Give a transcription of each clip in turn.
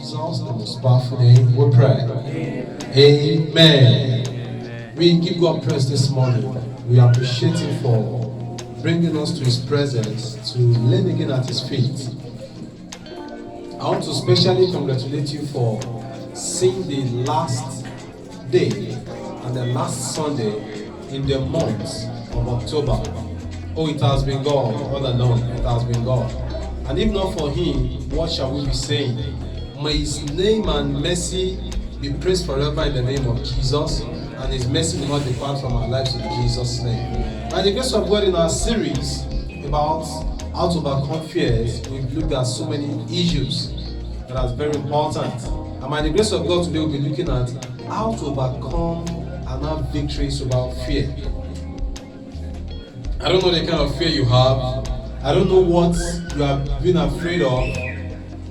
Jesus, the most powerful name, we pray. Amen. We give God praise this morning. We appreciate Him for bringing us to His presence to learn again at His feet. I want to specially congratulate you for seeing the last day and the last Sunday in the month of October. Oh, it has been God, all alone, it has been God. And if not for Him, what shall we be saying? May His name and mercy be praised forever in the name of Jesus, and His mercy will not depart from our lives in Jesus' name. By the grace of God, in our series about how to overcome fears, we've looked at so many issues that are very important. And by the grace of God, today we'll be looking at how to overcome and have victories over fear. I don't know the kind of fear you have. I don't know what you have been afraid of,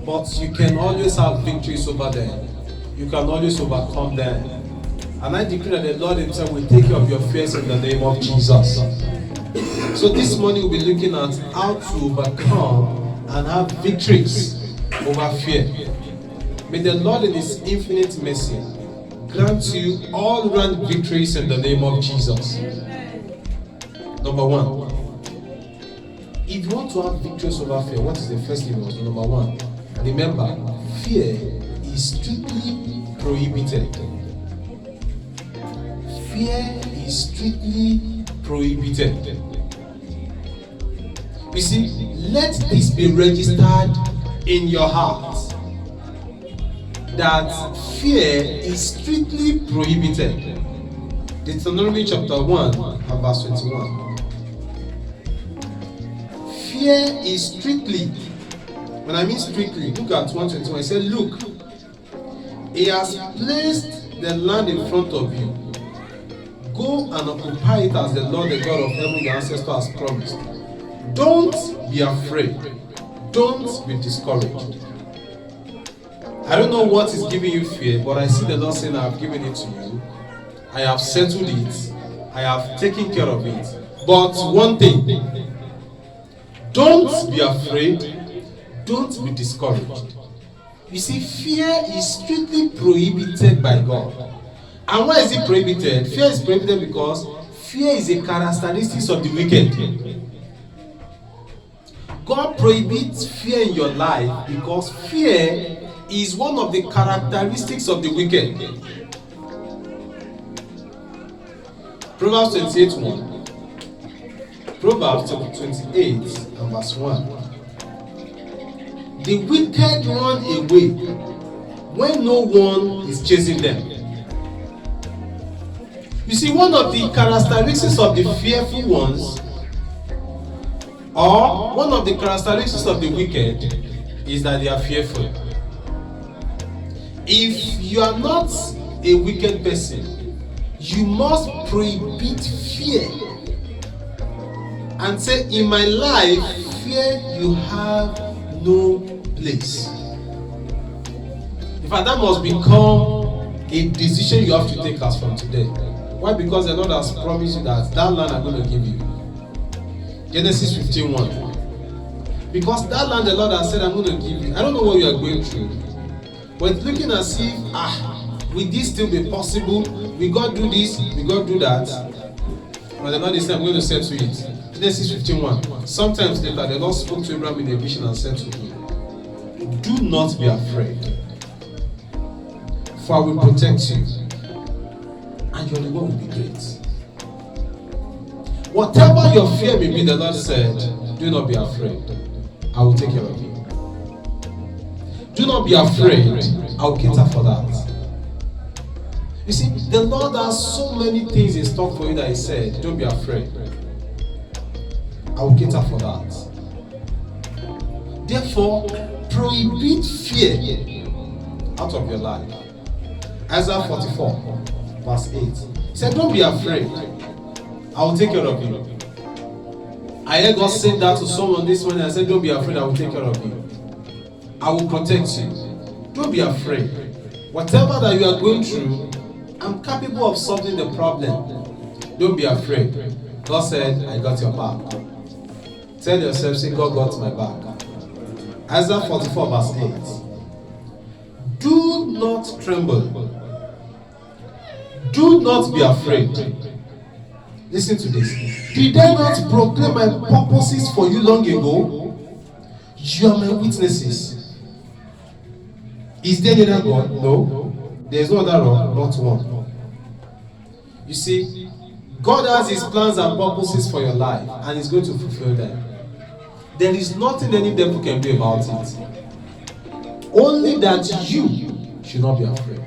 but you can always have victories over them. You can always overcome them. And I decree that the Lord Himself will take care of your fears in the name of Jesus. So this morning we'll be looking at how to overcome and have victories over fear. May the Lord in His infinite mercy grant you all-round victories in the name of Jesus. Number one, if you want to have victories over fear, what is the first thing you must do? Number one, remember, fear is strictly prohibited. Fear is strictly prohibited. You see, let this be registered in your heart that fear is strictly prohibited. Deuteronomy chapter 1 and verse 21. Fear is strictly, when I mean strictly, look at 121. It said, look, He has placed the land in front of you. Go and occupy it as the Lord, the God of heaven, your ancestor, has promised. Don't be afraid. Don't be discouraged. I don't know what is giving you fear, but I see the Lord saying, I have given it to you. I have settled it. I have taken care of it. But one thing, don't be afraid. Don't be discouraged. You see, fear is strictly prohibited by God. And why is it prohibited? Fear is prohibited because fear is a characteristic of the wicked. God prohibits fear in your life because fear is one of the characteristics of the wicked. Proverbs 28:1. Proverbs 28 and verse 1. The wicked run away when no one is chasing them. You see, one of the characteristics of the fearful ones, or one of the characteristics of the wicked, is that they are fearful. If you are not a wicked person, you must prohibit fear and say, in my life, fear you have no place. In fact, that must become a decision you have to take as from today. Why? Because the Lord has promised you that land I'm going to give you. Genesis 15:1. Because that land the Lord has said I'm going to give you. I don't know what you are going through, but it's looking as if, will this still be possible? We God do this, we God do that. But the Lord is saying, I'm going to settle it. Genesis 15:1. Sometimes later, the Lord spoke to Abraham in a vision and said to him, do not be afraid, for I will protect you, and your reward will be great. Whatever your fear may be, the Lord said, do not be afraid. I will take care of you. Do not be afraid. I will cater for that. You see, the Lord has so many things in stock for you that He said, don't be afraid. I will cater for that. Therefore, prohibit fear out of your life. Isaiah 44, verse 8. He said, don't be afraid. I will take care of you. I heard God say that to someone this morning. I said, don't be afraid, I will take care of you. I will protect you. Don't be afraid. Whatever that you are going through, I'm capable of solving the problem. Don't be afraid. God said, I got your back. Tell yourself, say, God got my back. Isaiah 44 verse 8. tremble. Do not be afraid. Listen to this. Did I not proclaim my purposes for you long ago? You are my witnesses. Is there any other God? No. There is no other rock, not one. You see, God has his plans and purposes for your life, and he's going to fulfill them. There is nothing any devil can do about it. Only that you should not be afraid.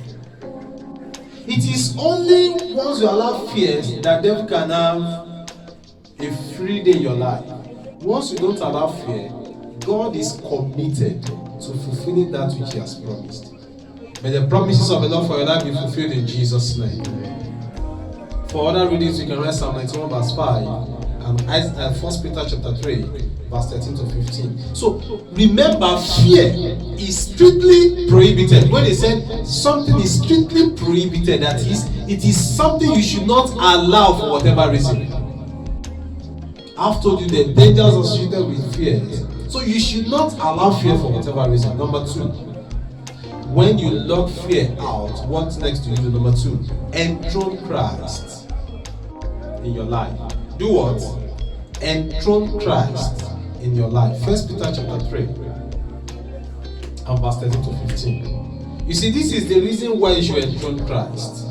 It is only once you allow fears that devil can have a free day in your life. Once you don't allow fear, God is committed to fulfilling that which he has promised. May the promises of the Lord for your life be fulfilled in Jesus' name. For other readings, you can read Psalm 91 verse 5 and 1 Peter chapter 3 verse 13 to 15. So remember, fear is strictly prohibited. When they said something is strictly prohibited, that is, it is something you should not allow for whatever reason. I've told you the dangers associated with fear. So you should not allow fear for whatever reason. Number 2, when you lock fear out, what's next to you? Number 2, enthrone Christ in your life. Do what? Enthrone Christ in your life. 1 Peter chapter 3 and verse 13 to 15. You see, this is the reason why you should enthrone Christ.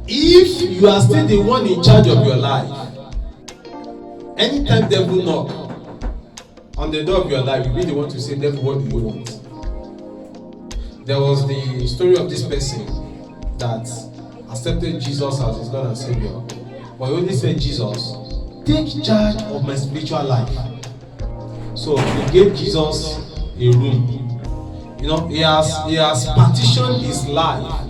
If you are still the one in charge of your life, anytime devil knock on the door of your life, you be the one to say, devil, what do you want? There was the story of this person that accepted Jesus as his Lord and Savior, but he only said, Jesus, take charge of my spiritual life. So he gave Jesus a room. You know, he has partitioned his life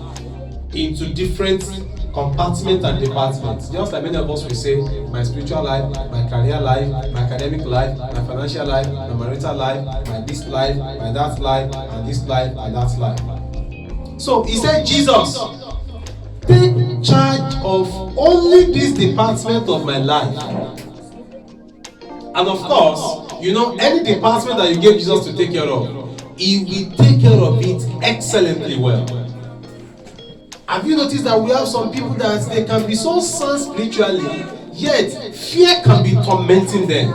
into different compartments and departments. Just like many of us will say, my spiritual life, my career life, my academic life, my financial life, my marital life, my this life, my that life, and this life, and that life. So he said, Jesus, take charge of only this department of my life. And of course, you know, any department that you gave Jesus to take care of, he will take care of it excellently well. Have you noticed that we have some people that they can be so sound spiritually, yet fear can be tormenting them?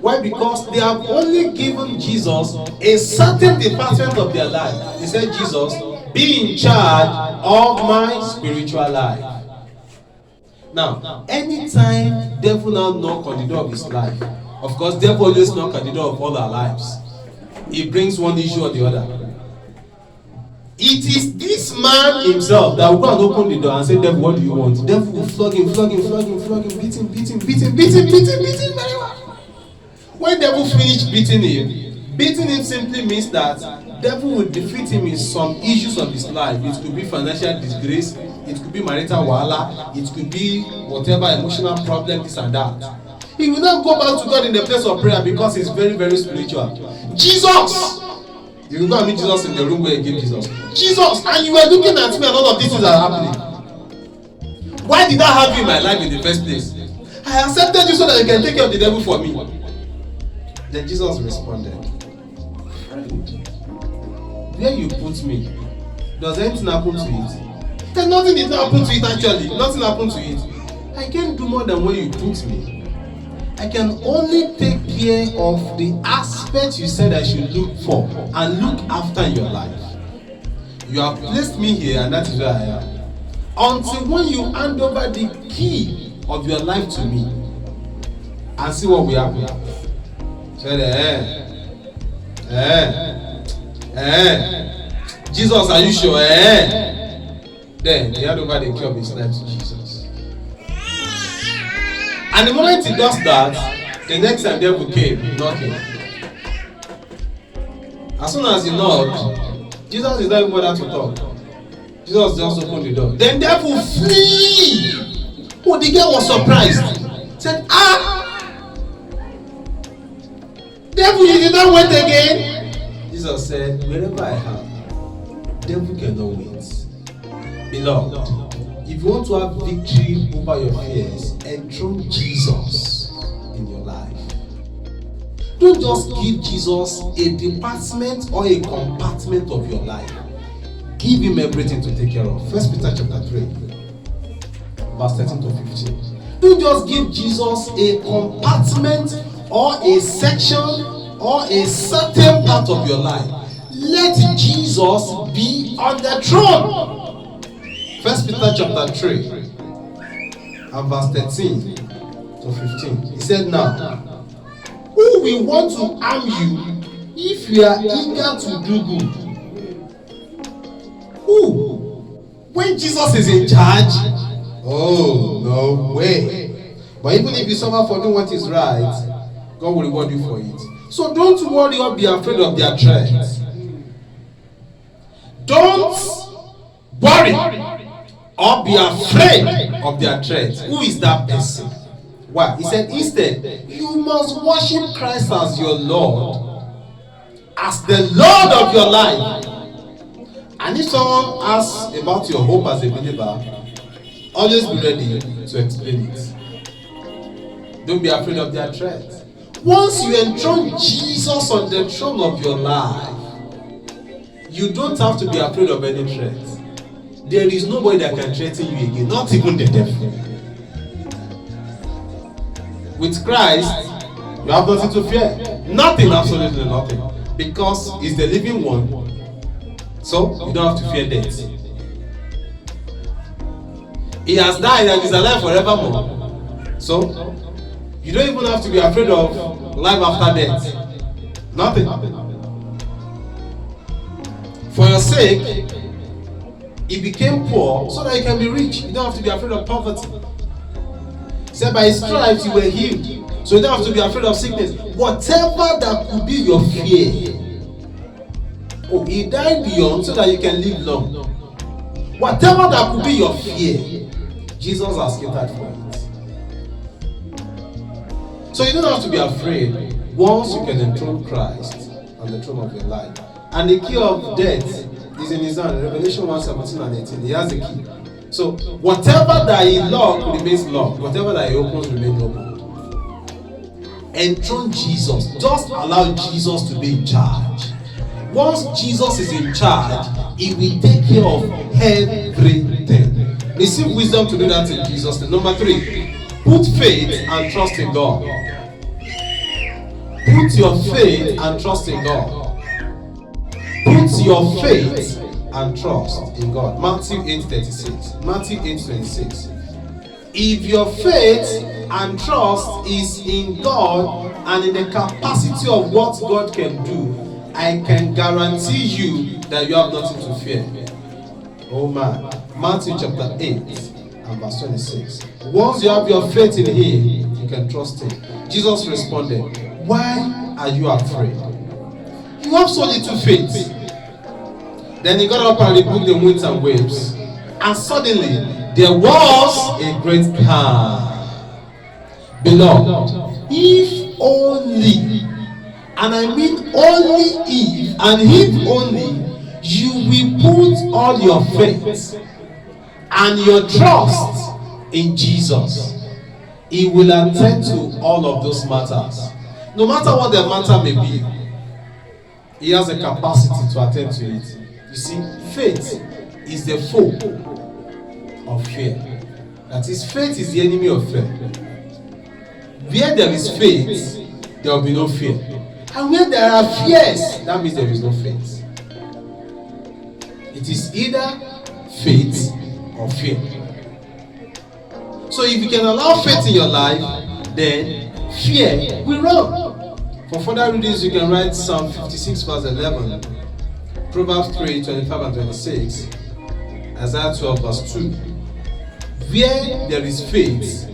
Why? Because they have only given Jesus a certain department of their life. They said, Jesus, be in charge of my spiritual life. Now, anytime devil now knock on the door of his life, of course, devil always knock at the door of all our lives. He brings one issue or the other. It is this man himself that will go and open the door and say, devil, what do you want? Devil will flog him, beat him very well. When devil finish beating him simply means that devil will defeat him in some issues of his life. It could be financial disgrace, it could be marital wahala, it could be whatever emotional problem, this and that. He will not go back to God in the place of prayer because he's very, very spiritual. Jesus! You will go and meet Jesus in the room where he gave Jesus. Jesus, and you were looking at me and all of these things are happening. Why did I have you in my life in the first place? I accepted you so that you can take care of the devil for me. Then Jesus responded, friend, where you put me, does anything happen to it? Then nothing did not happen to it actually. Nothing happened to it. I can't do more than where you put me. I can only take care of the aspects you said I should look for and look after in your life. You have placed me here and that is where I am. Until when you hand over the key of your life to me and see what will happen. Say, Jesus, are you sure? Then he handed over the key of his life to Jesus. And the moment he does that, the next time devil came knocking. As soon as he knocked, Jesus is not even bothered to talk. Jesus just opened the door. Then devil flee. Oh, the girl was surprised. Said, devil, you did not wait again. Jesus said, wherever I am, devil cannot wait. Beloved, if you want to have victory over your fears, enthrone Jesus in your life. Don't just give Jesus a department or a compartment of your life. Give him everything to take care of. 1 Peter chapter 3, verse 13 to 15. Don't just give Jesus a compartment or a section or a certain part of your life. Let Jesus be on the throne. 1 Peter chapter 3 and verse 13 to 15. He said, now, who will want to harm you if you are eager to do good? Who? When Jesus is in charge? Oh, no way. But even if you suffer for doing what is right, God will reward you for it. So don't worry or be afraid of their threats. Don't worry or be afraid of their threats. Who is that person? Why? He said, instead, you must worship Christ as your Lord, as the Lord of your life. And if someone asks about your hope as a believer, always be ready to explain it. Don't be afraid of their threats. Once you enthrone Jesus on the throne of your life, you don't have to be afraid of any threat. There is nobody that can threaten you again, not even the devil. With Christ, you have nothing to fear. Nothing, absolutely nothing. Because he's the living one. So, you don't have to fear death. He has died and is alive forevermore. So, you don't even have to be afraid of life after death. Nothing. For your sake, he became poor so that you can be rich. You don't have to be afraid of poverty. He said, by his stripes you were healed. So you don't have to be afraid of sickness. Whatever that could be your fear. Oh, he died beyond so that you can live long. Whatever that could be your fear, Jesus has catered for it. So you don't have to be afraid once you can enthrone Christ on the throne of your life. And the key of death is in his hand. Revelation 1:17 and 18. He has the key. So whatever that he locked remains locked. Whatever that he opens remains open. Enthrone Jesus. Just allow Jesus to be in charge. Once Jesus is in charge, he will take care of everything. Receive wisdom to do that in Jesus' name. Number 3, put faith and trust in God. Put your faith and trust in God. Put your faith and trust in God. Matthew 8:36. Matthew 8:26. If your faith and trust is in God and in the capacity of what God can do, I can guarantee you that you have nothing to fear. Oh man. Matthew chapter 8 and verse 26. Once you have your faith in him, you can trust him. Jesus responded, why are you afraid? You have so little faith. Then he got up and rebuked the winds and waves. And suddenly, there was a great calm. Beloved, if only, and I mean only if, and if only, you will put all your faith and your trust in Jesus, he will attend to all of those matters. No matter what the matter may be, he has a capacity to attend to it. You see, faith is the foe of fear. That is, faith is the enemy of fear. Where there is faith, there will be no fear. And where there are fears, that means there is no faith. It is either faith or fear. So if you can allow faith in your life, then fear will run. For further readings, you can write Psalm 56 verse 11, Proverbs 3, 25 and 26, Isaiah 12 verse 2. Where there is faith,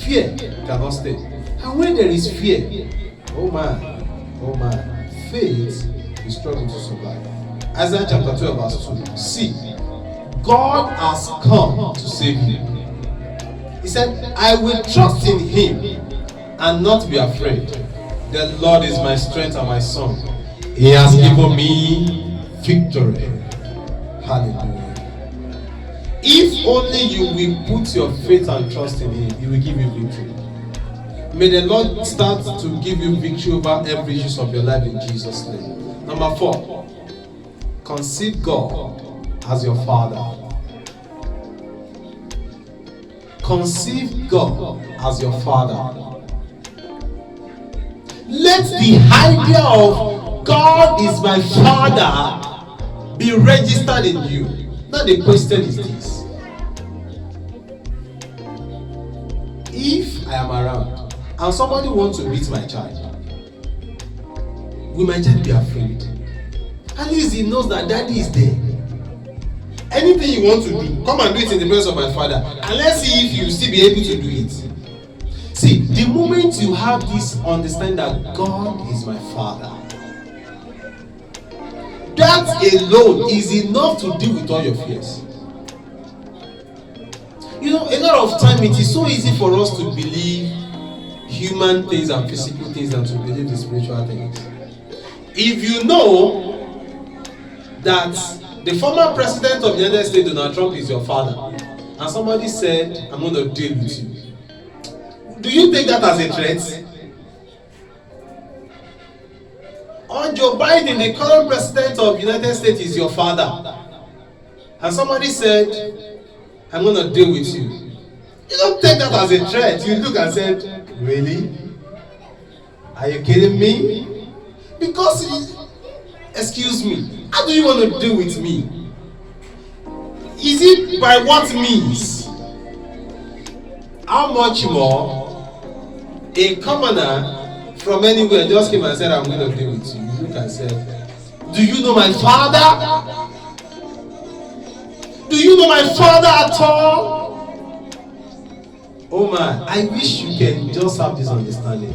fear cannot stay. And when there is fear, oh man, faith is struggling to survive. Isaiah chapter 12 verse 2. See, God has come to save you. He said, I will trust in him and not be afraid. The Lord is my strength and my song. He has given me victory. Hallelujah. If only you will put your faith and trust in him, he will give you victory. May the Lord start to give you victory over every issue of your life in Jesus' name. Number 4, conceive God as your Father. Conceive God as your Father. Let the idea of God is my Father be registered in you. Now the question is this: if I am around and somebody wants to beat my child, will my child be afraid? At least he knows that daddy is there. Anything you want to do, come and do it in the presence of my Father, and let's see if you still be able to do it. See, the moment you have this understanding that God is my Father, that alone is enough to deal with all your fears. You know, a lot of time it is so easy for us to believe human things and physical things than to believe the spiritual things. If you know that the former president of the United States, Donald Trump, is your father, and somebody said, I'm going to deal with you, do you take that as a threat? Or Joe Biden, the current president of the United States, is your father, and somebody said, I'm going to deal with you. You don't take that as a threat. You look and said, really? Are you kidding me? Because, excuse me, how do you want to deal with me? Is it by what means? How much more a commoner from anywhere just came and said, I'm going to deal with you? You look and said, do you know my Father? Do you know my Father at all? Oh man, I wish you can just have this understanding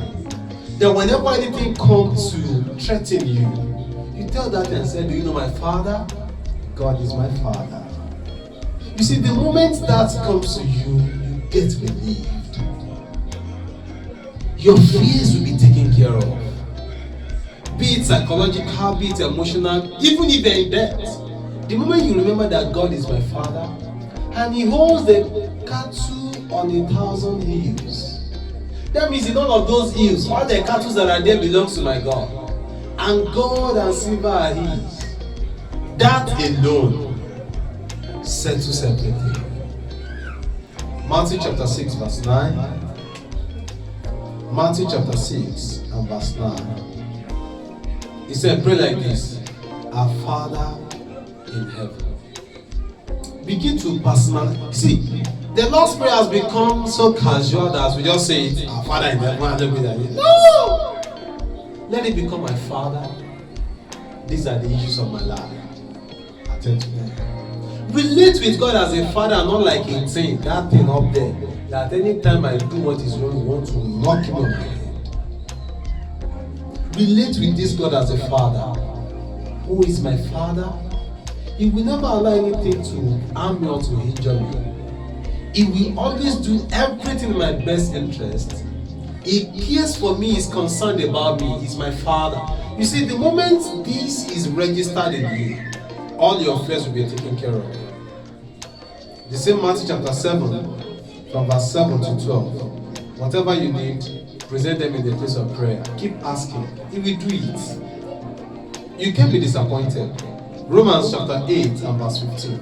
that whenever anything comes to threaten you, you tell that and say, do you know my Father? God is my Father. You see, the moment that comes to you, you get relieved. Your fears will be taken care of. Be it psychological, be it emotional, even if they're in debt. The moment you remember that God is my Father, and He holds the cattle on 1,000 hills, that means in all of those hills, all the cattle that are there belongs to my God. And gold and silver are His. That alone settles everything. Matthew chapter 6 verse 9. Matthew chapter 6 and verse 9. He said, pray like this: Our Father in heaven. Begin to personalize. See, the Lord's Prayer has become so casual that we just say it, our Father in heaven. No! Let it become my Father. These are the issues of my life. Attend to them. Relate with God as a father, not like a thing, that thing up there, that anytime I do what is wrong, you want to knock him on my head. Relate with this God as a father. Who is my Father? He will never allow anything to harm me or to injure me. He will always do everything in my best interest. He cares for me, is concerned about me. He's my Father. You see, the moment this is registered in you, all your fears will be taken care of. The same Matthew chapter 7, from verse 7 to 12. Whatever you need, present them in the place of prayer. Keep asking. He will do it. You can't be disappointed. Romans chapter 8 and verse 15.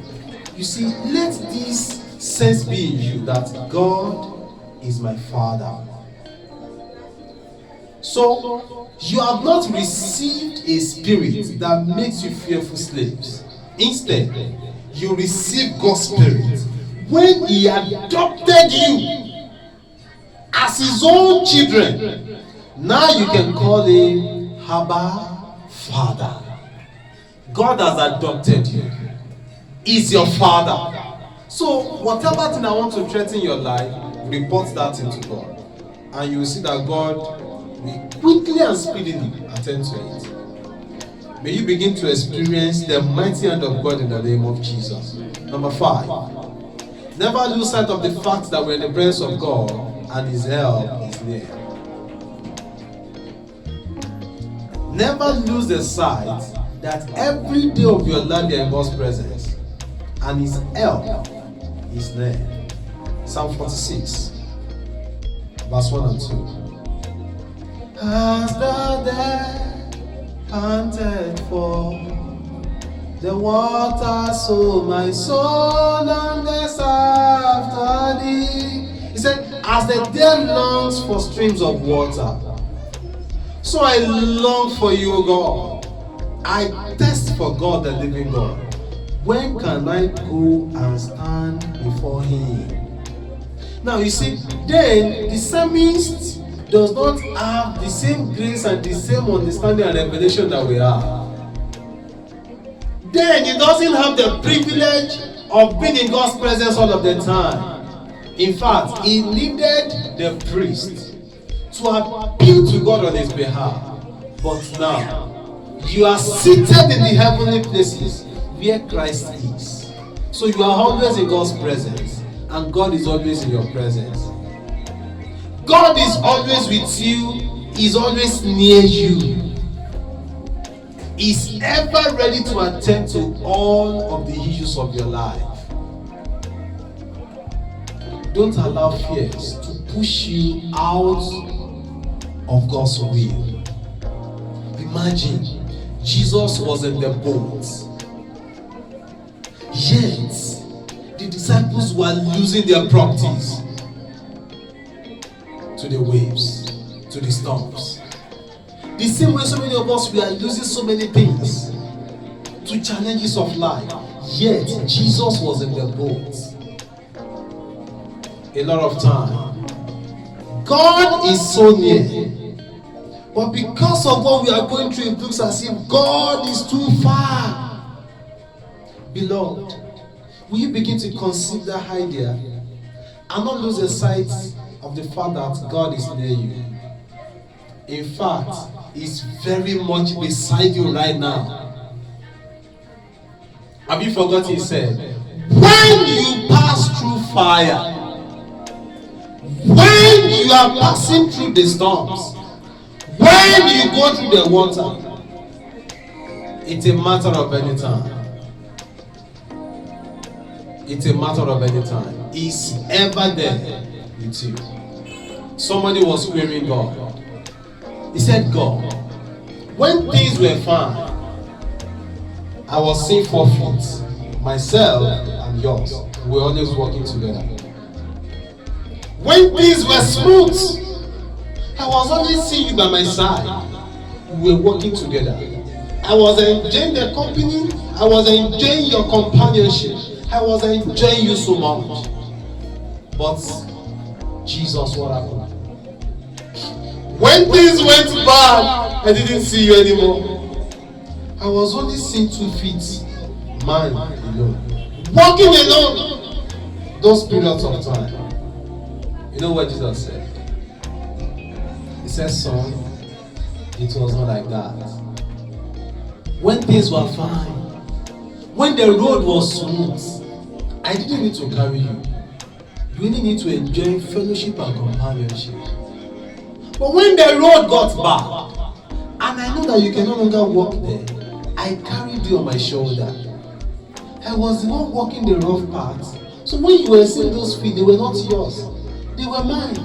You see, let this sense be in you that God is my Father. So, you have not received a spirit that makes you fearful slaves. Instead, you receive God's Spirit when He adopted you as His own children. Now you can call Him Abba, Father. God has adopted you. He's your Father. So whatever thing I want to threaten your life, report that into God. And you will see that God will quickly and speedily attend to it. May you begin to experience the mighty hand of God in the name of Jesus. Number 5. Never lose sight of the fact that we're in the presence of God and His help is near. Never lose the sight that every day of your life you're in God's presence and His help is there. Psalm 46, verse 1 and 2. As the dead panted for The water, so my soul longeth after thee. He said, as the deer longs for streams of water, so I long for you, God. I thirst for God, the living God. When can I go and stand before Him? Now you see, then the psalmist does not have the same grace and the same understanding and revelation that we have. Then he doesn't have the privilege of being in God's presence all of the time. In fact, he needed the priest to appeal to God on his behalf. But now, you are seated in the heavenly places where Christ is. So you are always in God's presence, and God is always in your presence. God is always with you, is always near you. Is ever ready to attend to all of the issues of your life. Don't allow fears to push you out of God's will. Imagine, Jesus was in the boat, yet the disciples were losing their properties to the waves, to the storms. The same way so many of us, we are losing so many things to challenges of life. Yet, Jesus was in the boat. A lot of time. God is so near. But because of what we are going through, it looks as if God is too far. Beloved, will you begin to consider that idea and not lose the sight of the fact that God is near you? In fact, He's very much beside you right now. Have you forgotten He said, when you pass through fire, when you are passing through the storms, when you go through the water, it's a matter of any time. It's a matter of any time. He's ever there with you. Somebody was querying God. He said, God, when things were fine, I was seeing 4 feet, myself and yours. We were always working together. When things were smooth, I was always seeing you by my side. We were working together. I was enjoying the company. I was enjoying your companionship. I was enjoying you so much. But Jesus, what happened? When things went bad, I didn't see you anymore. I was only seeing 2 feet, mine alone. Walking alone. Those periods of time. You know what Jesus said? He said, son, it was not like that. When things were fine, when the road was smooth, I didn't need to carry you. You only need to enjoy fellowship and companionship. But when the road got bad, and I know that you can no longer walk there, I carried you on my shoulder. I was the one walking the rough path. So when you were seeing those feet, they were not yours. They were mine.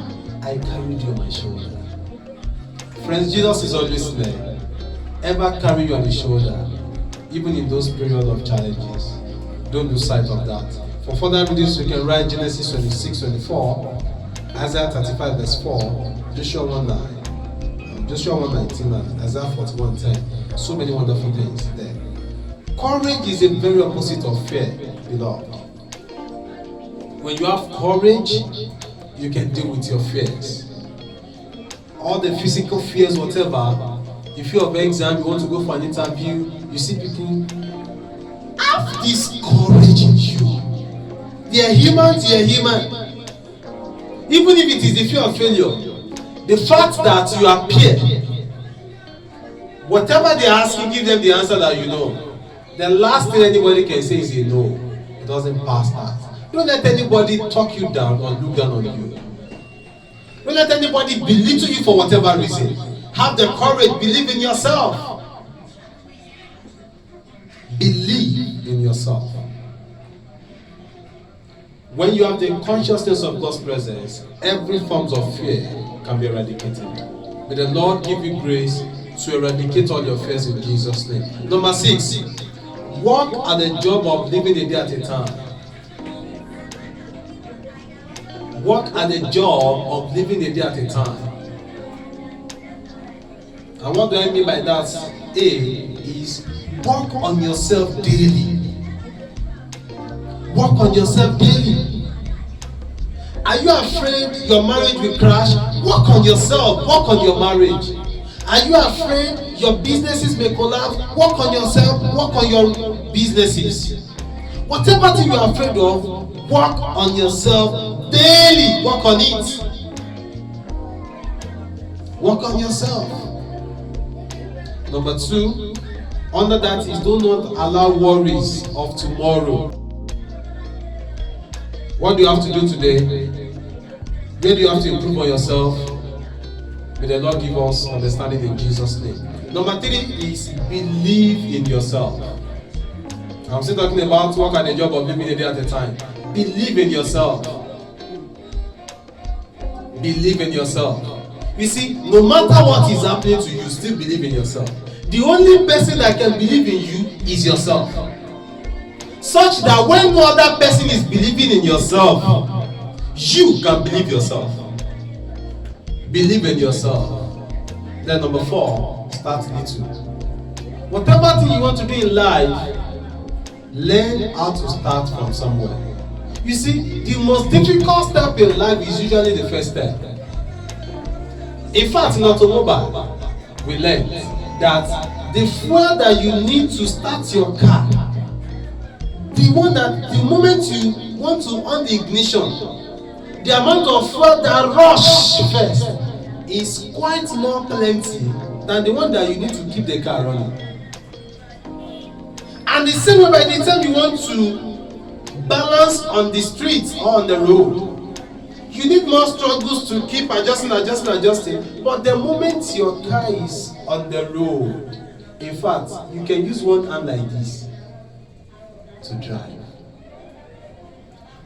I carried you on my shoulder. Friends, Jesus is always there. Ever carry you on his shoulder, even in those periods of challenges. Don't lose sight of that. For further readings, you can write Genesis 26:24, Isaiah 35 verse 4, Joshua 1:9, Joshua 1:19, and Isaiah 41:10. So many wonderful things there. Courage is the very opposite of fear, beloved. When you have courage, you can deal with your fears. All the physical fears, whatever. You fear of exam, you want to go for an interview, you see people have this courage in you. They are human, they are human. Even if it is the fear of failure, the fact that you appear, whatever they ask you, give them the answer that you know. The last thing anybody can say is a no. It doesn't pass that. Don't let anybody talk you down or look down on you. Don't let anybody belittle you for whatever reason. Have the courage, believe in yourself. Believe in yourself. When you have the consciousness of God's presence, every form of fear can be eradicated. May the Lord give you grace to eradicate all your fears in Jesus' name. Number 6, work at the job of living a day at a time. Work at the job of living a day at a time. And what do I mean by that? A is work on yourself daily. Work on yourself daily. Are you afraid your marriage will crash? Work on yourself. Work on your marriage. Are you afraid your businesses may collapse? Work on yourself. Work on your businesses. Whatever thing you are afraid of, work on yourself daily. Work on it. Work on yourself. Number 2, under that is do not allow worries of tomorrow. What do you have to do today? Where do you have to improve on yourself? May the Lord give us understanding in Jesus' name. Number 3 is believe in yourself. I'm still talking about work at the job of living a day at a time. Believe in yourself. Believe in yourself. You see, no matter what is happening to you, still believe in yourself. The only person that can believe in you is yourself. Such that when no other person is believing in yourself, you can believe yourself. Believe in yourself. Then number 4, start little. Whatever thing you want to do in life, learn how to start from somewhere. You see, the most difficult step in life is usually the first step. In fact, in automobile, we learned that the fuel that you need to start your car, the moment you want to on the ignition, the amount of fuel that rush first is quite more plenty than the one that you need to keep the car running. And the same way, by the time you want to balance on the streets or on the road, you need more struggles to keep adjusting. But the moment your car is on the road, in fact, you can use one hand like this to drive.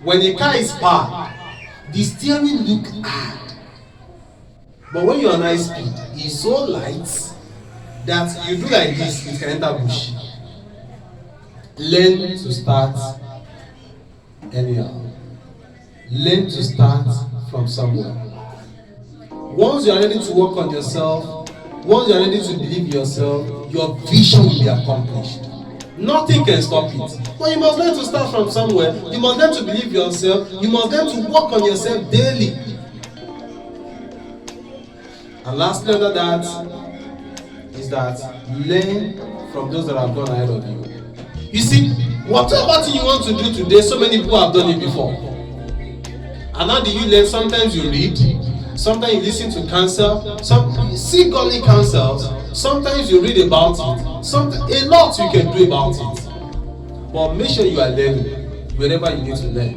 When the car is parked, the steering looks hard. But when you're on high speed, it's so light that you do like this, it can enter bush. Learn to start anyhow. Learn to start from somewhere. Once you are ready to work on yourself, once you are ready to believe in yourself, your vision will be accomplished. Nothing can stop it. But you must learn to start from somewhere. You must learn to believe yourself. You must learn to work on yourself daily. And lastly, under that is that learn from those that have gone ahead of you. You see, whatever thing you want to do today, so many people have done it before. And how do you learn? Sometimes you read, sometimes you listen to counsel, you see godly counsels, sometimes you read about it, a lot you can do about it. But make sure you are learning wherever you need to learn.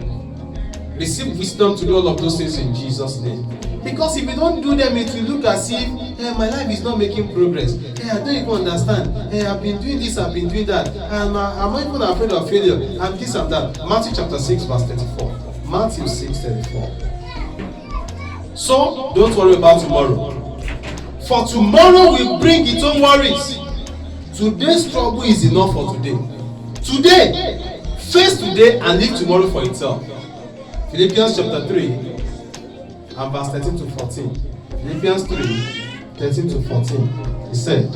Receive wisdom to do all of those things in Jesus' name. Because if you don't do them, it will look as if my life is not making progress. I don't even understand. I've been doing this, I've been doing that. And I'm not even afraid of failure. And this and that. Matthew chapter 6 verse 34. Matthew 6:34. So, don't worry about tomorrow. For tomorrow will bring its own worries. Today's trouble is enough for today. Today, face today and leave tomorrow for itself. Philippians chapter 3 and verse 13 to 14. Philippians 3, 13 to 14. He said,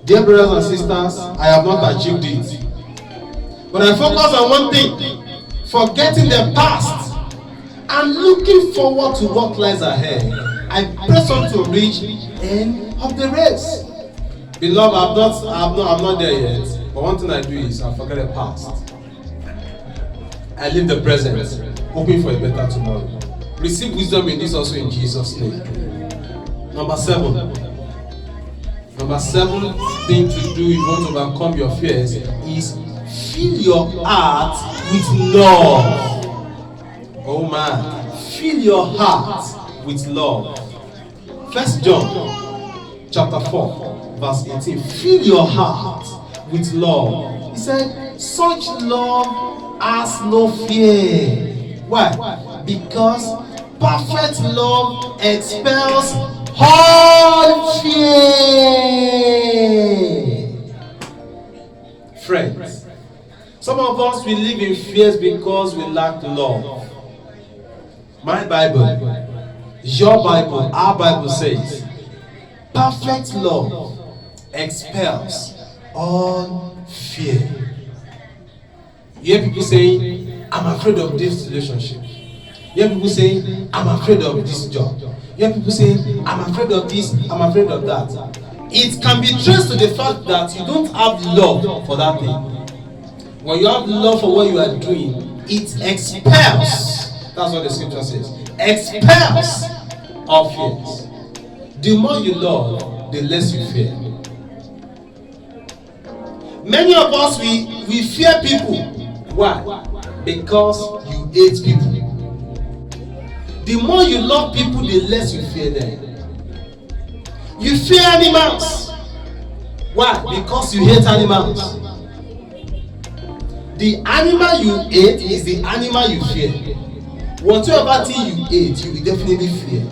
Dear brothers and sisters, I have not achieved it. But I focus on one thing, forgetting the past and looking forward to what lies ahead. I press on to reach the end of the race. Beloved, I'm not there yet. But one thing I do is I forget the past. I live the present, hoping for a better tomorrow. Receive wisdom in this also in Jesus' name. Number 7 thing to do if you want to overcome your fears is fill your heart with love. Oh man, fill your heart with love. 1 John chapter 4 verse 18. Fill your heart with love. He said, such love has no fear. Why? Because perfect love expels all fear. Friends, some of us, we live in fears because we lack love. My Bible, your Bible, our Bible says, perfect love expels all fear. You hear people saying, I'm afraid of this relationship. You hear people saying, I'm afraid of this job. You hear people saying, I'm afraid of this, I'm afraid of that. It can be traced to the fact that you don't have love for that thing. When you have love for what you are doing, it expels. That's what the scripture says. Expels all fears. The more you love, the less you fear. Many of us, we fear people. Why? Because you hate people. The more you love people, the less you fear them. You fear animals. Why? Because you hate animals. The animal you hate is the animal you fear. Whatever thing you hate, you will definitely fear.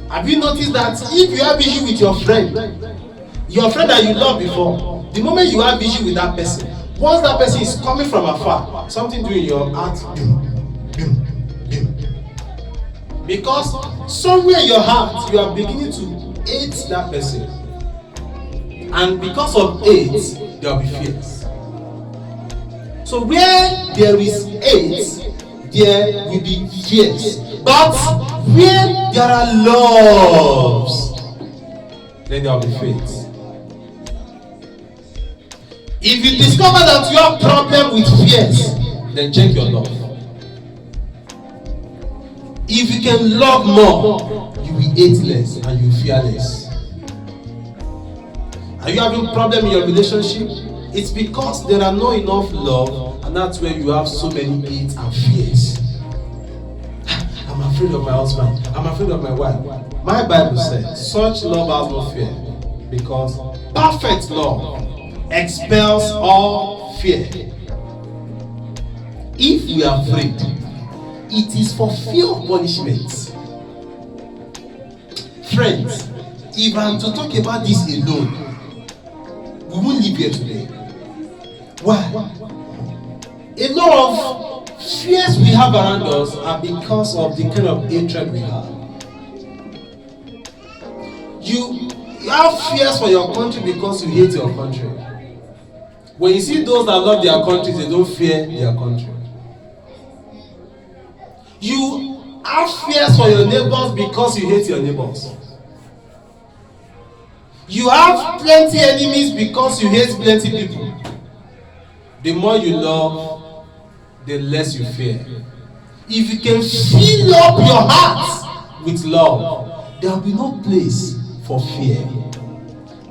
Have you noticed that if you have issue with your friend that you loved before, the moment you have issue with that person, once that person is coming from afar, something doing your heart, because somewhere in your heart you are beginning to hate that person, and because of hate there will be fears. So where there is hate, there will be fears. But where there are loves, then there will be faith. If you discover that you have problem with fears, then check your love. If you can love more, you will hate less and you fear less. Are you having problem in your relationship? It's because there are not enough love, and that's where you have so many hates and fears. I'm afraid of my husband. I'm afraid of my wife. My Bible says, such love has no fear, because perfect love expels all fear. If we are afraid, it is for fear of punishment. Friends, if I'm to talk about this alone, we won't live here today. Why? A lot of fears we have around us are because of the kind of hatred we have. You have fears for your country because you hate your country. When you see those that love their countries, they don't fear their country. You have fears for your neighbors because you hate your neighbors. You have plenty enemies because you hate plenty people. The more you love, the less you fear. If you can fill up your heart with love, there will be no place for fear.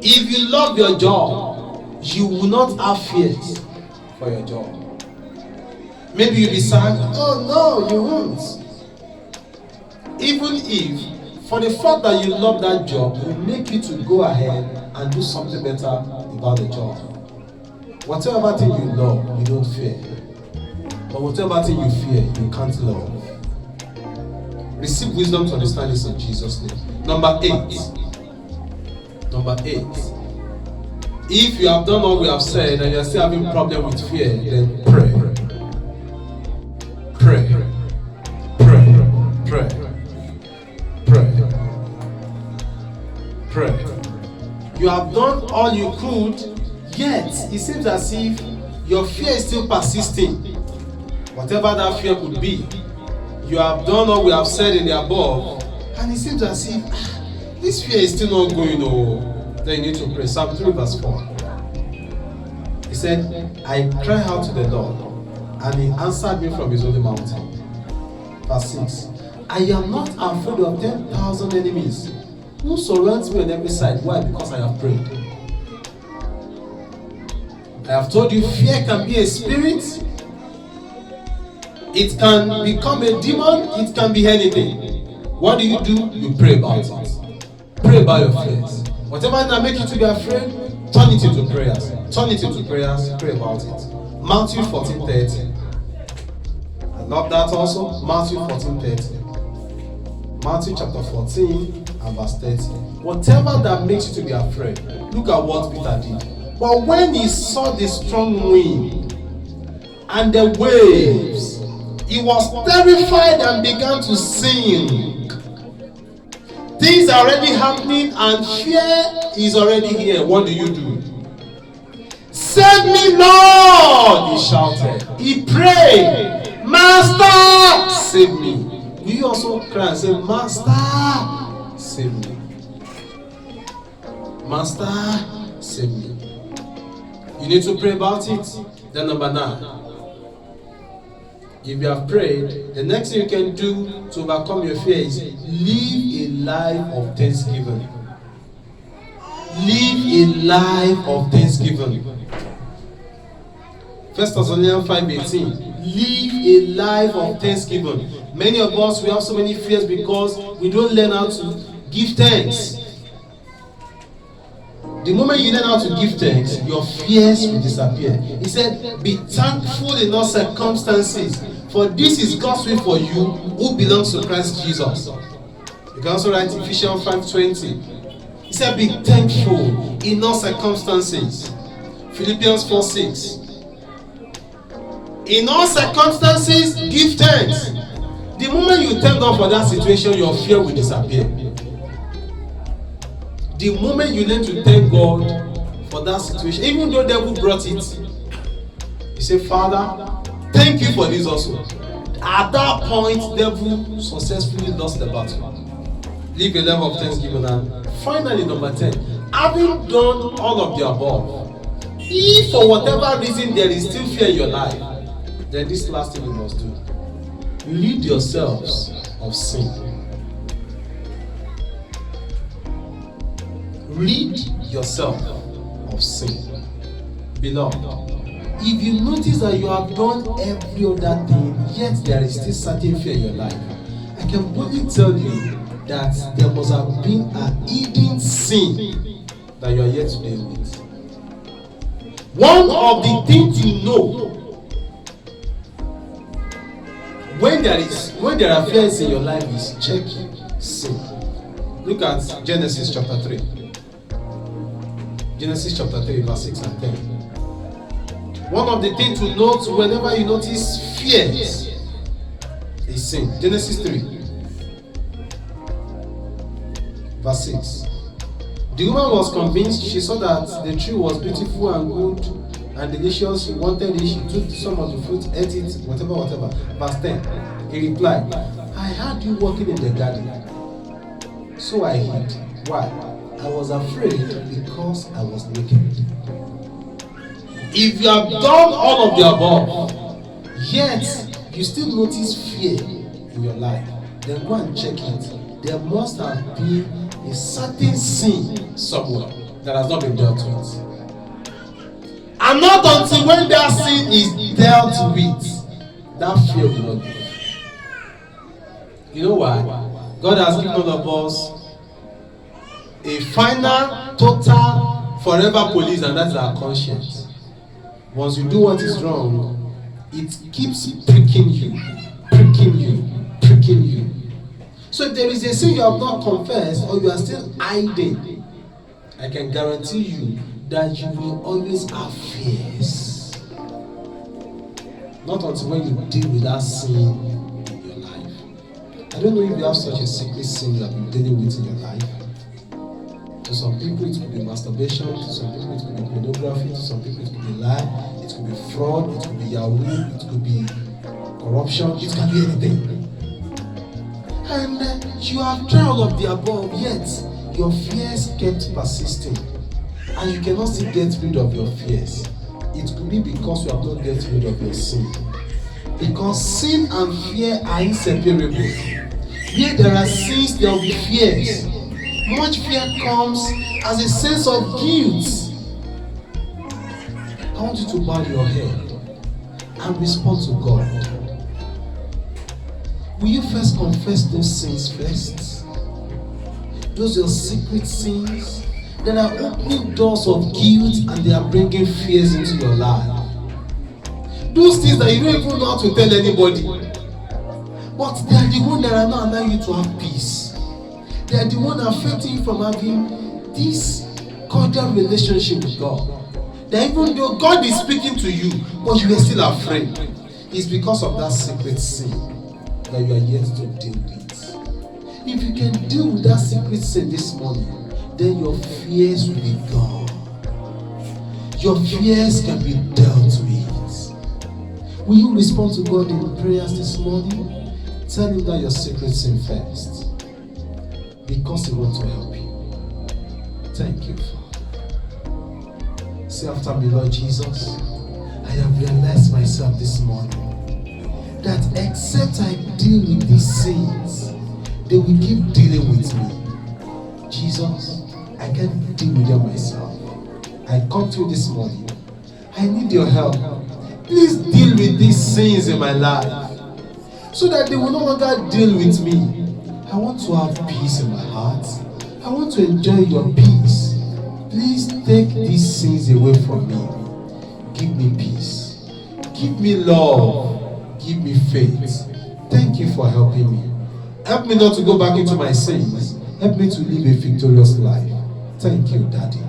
If you love your job, you will not have fears for your job. Maybe you'll be sad. Oh no, you won't. Even if, for the fact that you love that job, will make you to go ahead and do something better about the job. Whatever thing you love, you don't fear. But whatever thing you fear, you can't love. Receive wisdom to understand this in Jesus' name. Number 8. If you have done all we have said and you are still having problem with fear, then pray. Pray. Pray. Pray. Pray. You have done all you could, yet it seems as if your fear is still persisting. Whatever that fear could be, you have done all we have said in the above, and it seems as if this fear is still not going on. Then you need to pray. Psalm 3 verse 4. He said, I cried out to the Lord, and he answered me from his holy mountain. Verse 6. I am not afraid of 10,000 enemies who surround me on every side. Why? Because I have prayed. I have told you, fear can be a spirit. It can become a demon. It can be anything. What do? You pray about it. Pray about your fears. Whatever that makes you to be afraid, turn it into prayers. Turn it into prayers. Pray about it. Matthew 14:30. I love that also. Matthew 14:30. Matthew chapter 14 and verse 30. Whatever that makes you to be afraid, look at what Peter did. But when he saw the strong wind and the waves, he was terrified and began to sink. Things are already happening and fear is already here. What do? Save me, Lord, he shouted. He prayed, Master, save me. Will you also cry and say, Master, save me. Master, save me. You need to pray about it. Then number 9. If you have prayed, the next thing you can do to overcome your fear is live a life of thanksgiving. Live a life of thanksgiving. 1 Thessalonians 5:18. Live a life of thanksgiving. Many of us, we have so many fears because we don't learn how to give thanks. The moment you learn how to give thanks, your fears will disappear. He said, be thankful in all circumstances, for this is God's will for you who belongs to Christ Jesus. You can also write Ephesians 5:20. He said, be thankful in all circumstances. Philippians 4:6. In all circumstances, give thanks. The moment you thank God for that situation, your fear will disappear. The moment you learn to thank God for that situation, even though the devil brought it, you say, Father, thank you for this also. At that point, the devil successfully lost the battle. Live a level of thanksgiving. And finally, number 10, having done all of the above, if for whatever reason there is still fear in your life, then this last thing you must do. Rid yourselves of sin. Rid yourself of sin. Beloved, if you notice that you have done every other thing, yet there is still certain fear in your life, I can boldly tell you that there must have been an hidden sin that you are yet to deal with. One of the things you know when there are fears in your life is check sin. Look at Genesis chapter 3. Genesis chapter 3 verse 6 and 10. One of the things to note whenever you notice fears is sin. Genesis 3 verse 6. The woman was convinced. She saw that the tree was beautiful and good and delicious. She wanted it. She took some of the fruit, ate it, whatever. Verse 10. He replied, I heard you walking in the garden, so I hid. Why? I was afraid because I was naked. If you have done all of the above, yet you still notice fear in your life, then go and check it. There must have been a certain sin somewhere that has not been dealt with. And not until when that sin is dealt with, that fear will not be. You know why? God has given all of us a final, total, forever police, and that's our conscience. Once you do what is wrong, it keeps pricking you. So if there is a sin you have not confessed or you are still hiding, I can guarantee you that you will always have fears. Not until when you deal with that sin in your life. I don't know if you have such a secret sin you have been dealing with in your life. To some people it could be masturbation, to some people it could be pornography, to some people it could be lie, it could be fraud, it could be yahoo, it could be corruption, it can be anything. And you have tried all of the above, yet your fears kept persisting. And you cannot still get rid of your fears. It could be because you have not get rid of your sin. Because sin and fear are inseparable. Where there are sins, there will be fears. Much fear comes as a sense of guilt. I want you to bow your head and respond to God. Will you first confess those sins first? Those your secret sins that are opening doors of guilt and they are bringing fears into your life. Those things that you don't even know how to tell anybody. But they are the ones that are not allowing you to have peace. They are the ones affecting you from having this cordial relationship with God. that even though God is speaking to you, but you are still afraid, it's because of that secret sin that you are yet to deal with. If you can deal with that secret sin this morning, then your fears will be gone. Your fears can be dealt with. Will you respond to God in prayers this morning? Tell him that your secret sin first, because he wants to help you. Thank you, Father. Say after me, Lord Jesus, I have realized myself this morning that except I deal with these sins, they will keep dealing with me. Jesus, I can't deal with them myself. I come to you this morning. I need your help. Please deal with these sins in my life so that they will no longer deal with me. I want to have peace in my heart. I want to enjoy your peace. Please take these sins away from me. Give me peace. Give me love. Give me faith. Thank you for helping me. Help me not to go back into my sins. Help me to live a victorious life. Thank you, Daddy.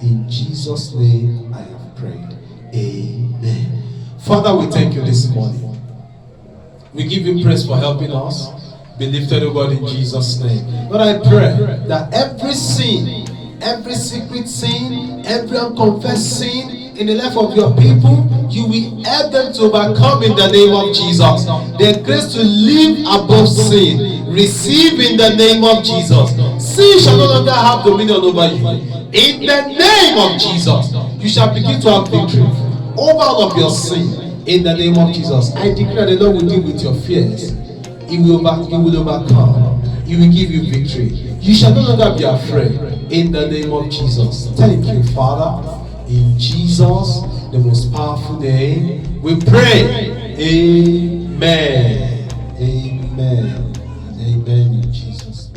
In Jesus' name I have prayed. Amen. Father, we thank you this morning. We give you praise for helping us. Be lifted, O God, in Jesus' name. Lord, I pray that every sin, every secret sin, every unconfessed sin in the life of your people, you will help them to overcome in the name of Jesus. The grace to live above sin, receive in the name of Jesus. Sin shall no longer have dominion over you. In the name of Jesus, you shall begin to have victory over all of your sin. In the name of Jesus, I declare the Lord will deal with your fears. He will overcome. He will give you victory. You shall no longer be afraid. In the name of Jesus. Thank you, Father. In Jesus, the most powerful name, we pray. Amen. Amen. Amen in Jesus' name.